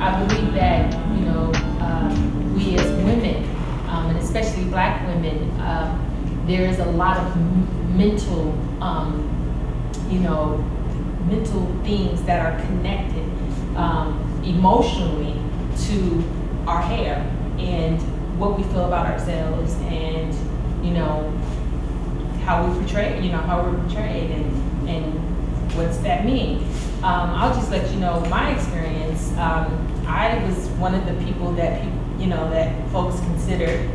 I believe that, we as women, and especially Black women, there is a lot of mental, mental things that are connected emotionally to our hair and what we feel about ourselves, and how we portray, how we're portrayed, and what's that mean. I'll just let you know my experience. I was one of the people that that folks considered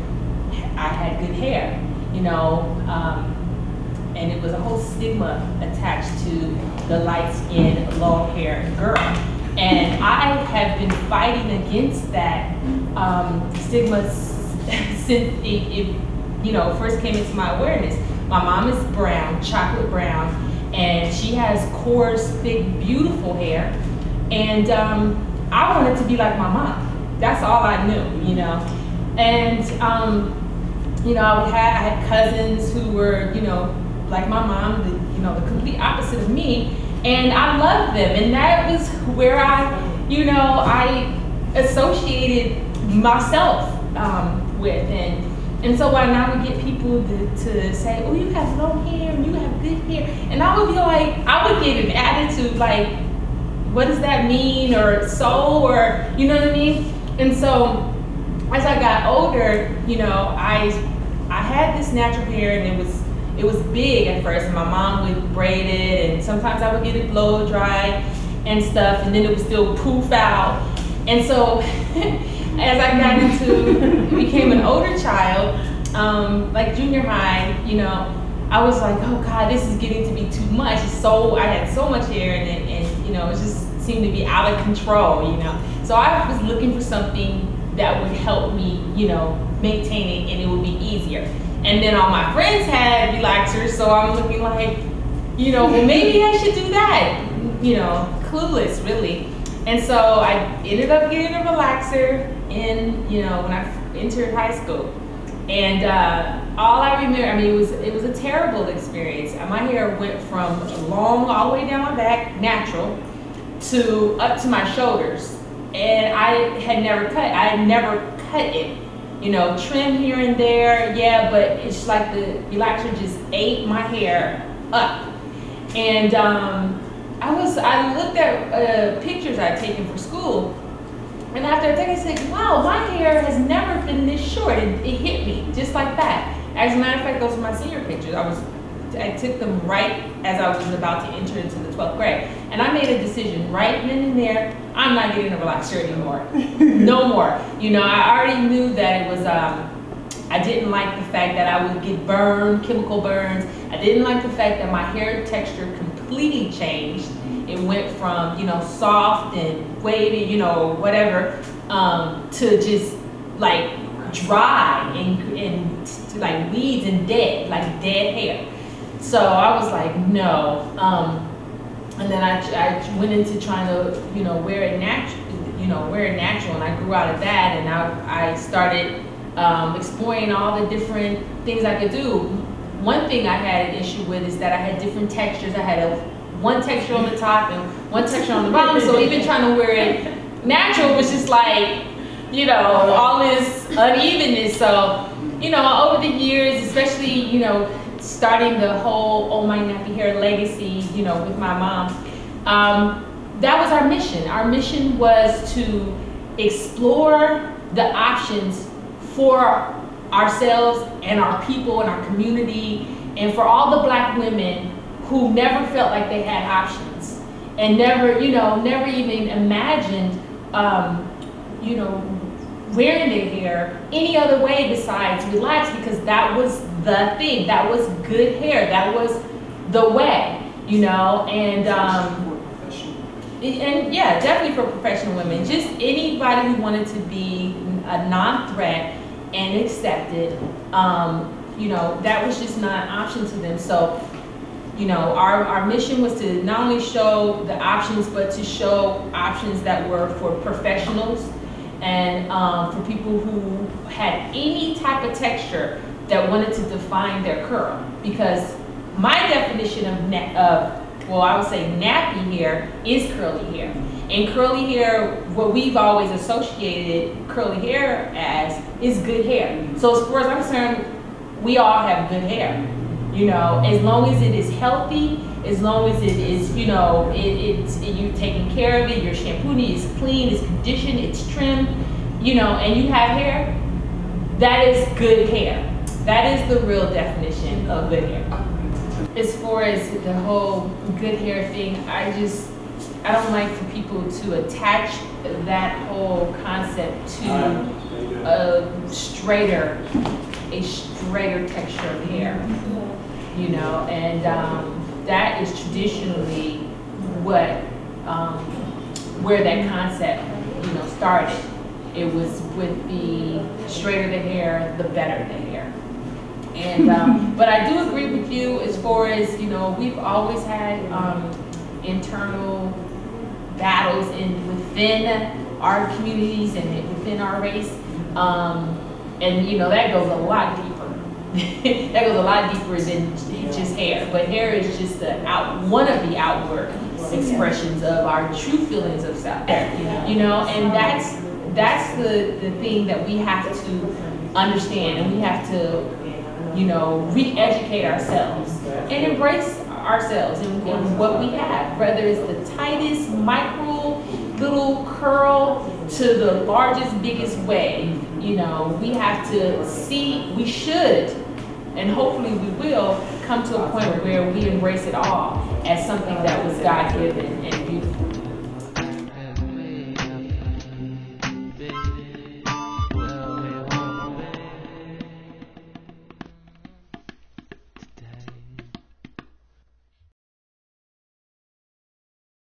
I had good hair, and it was a whole stigma attached to the light-skinned, long-haired girl. And I have been fighting against that stigma since it first came into my awareness. My mom is brown, chocolate brown, and she has coarse, thick, beautiful hair. And I wanted to be like my mom. That's all I knew, And I had cousins who were, like my mom, the complete opposite of me, and I loved them. And that was where I associated myself with. And so when I would get people to say, oh, you have long hair and you have good hair, and I would be like, I would get an attitude like, what does that mean? Or so, or you know what I mean? And so as I got older, I had this natural hair, and it was big at first, and my mom would braid it, and sometimes I would get it blow dry and stuff, and then it would still poof out. And so as I got became an older child, like junior high, I was like, oh God, this is getting to be too much. I had so much hair, and it just seemed to be out of control, So I was looking for something that would help me, maintain it, and it would be easier. And then all my friends had relaxers, so I'm looking like, well, maybe I should do that, clueless really. And so I ended up getting a relaxer when I entered high school. And all I remember, it was a terrible experience. My hair went from long all the way down my back, natural, to up to my shoulders. And I had never cut it. Trim here and there, yeah, but it's like the relaxer just ate my hair up. And I looked at pictures I'd taken for school, and after I took it, I said, wow, my hair has never been this short. It hit me just like that. As a matter of fact, those were my senior pictures. I took them right as I was about to enter into the 12th grade. And I made a decision right then and there, I'm not getting a relaxer anymore. No more. I already knew that it was, I didn't like the fact that I would get burned, chemical burns. I didn't like the fact that my hair texture completely changed. It went from, soft and wavy, whatever, to just like dry and like weeds and dead hair. So I was like, no. And then I went into trying to, wear it natural, and I grew out of that, and I started exploring all the different things I could do. One thing I had an issue with is that I had different textures. I had one texture on the top and one texture on the bottom, so even trying to wear it natural was just like, all this unevenness. So, over the years, especially, starting the whole Oh My Nappy Hair legacy, with my mom, that was our mission. Our mission was to explore the options for ourselves and our people and our community, and for all the Black women who never felt like they had options, and never even imagined, wearing their hair any other way besides relaxed, because that was the thing. That was good hair. That was the way, and yeah, definitely for professional women. Just anybody who wanted to be a non-threat and accepted, that was just not an option to them. So, our mission was to not only show the options, but to show options that were for professionals and for people who had any type of texture that wanted to define their curl. Because my definition of well, I would say nappy hair is curly hair. And curly hair, what we've always associated curly hair as is good hair. So as far as I'm concerned, we all have good hair. You know, as long as it is healthy, as long as it is, you know, you're taking care of it, you're shampooing it, it's clean, it's conditioned, it's trimmed, you know, and you have hair, that is good hair. That is the real definition of good hair. As far as the whole good hair thing, I don't like for people to attach that whole concept to a straighter texture of hair, you know, and that is traditionally what, where that concept, you know, started. It was with the straighter the hair, the better the hair. And, but I do agree with you as far as, you know, we've always had internal battles within our communities and within our race. And, you know, that goes a lot deeper. That goes a lot deeper than just hair. But hair is just one of the outward expressions of our true feelings of self. You know, and that's the thing that we have to understand, and we have to, you know, re-educate ourselves and embrace ourselves and what we have, whether it's the tightest micro little curl to the largest, biggest wave. You know, we have to see, we should, and hopefully we will, come to a point where we embrace it all as something that was God-given and beautiful.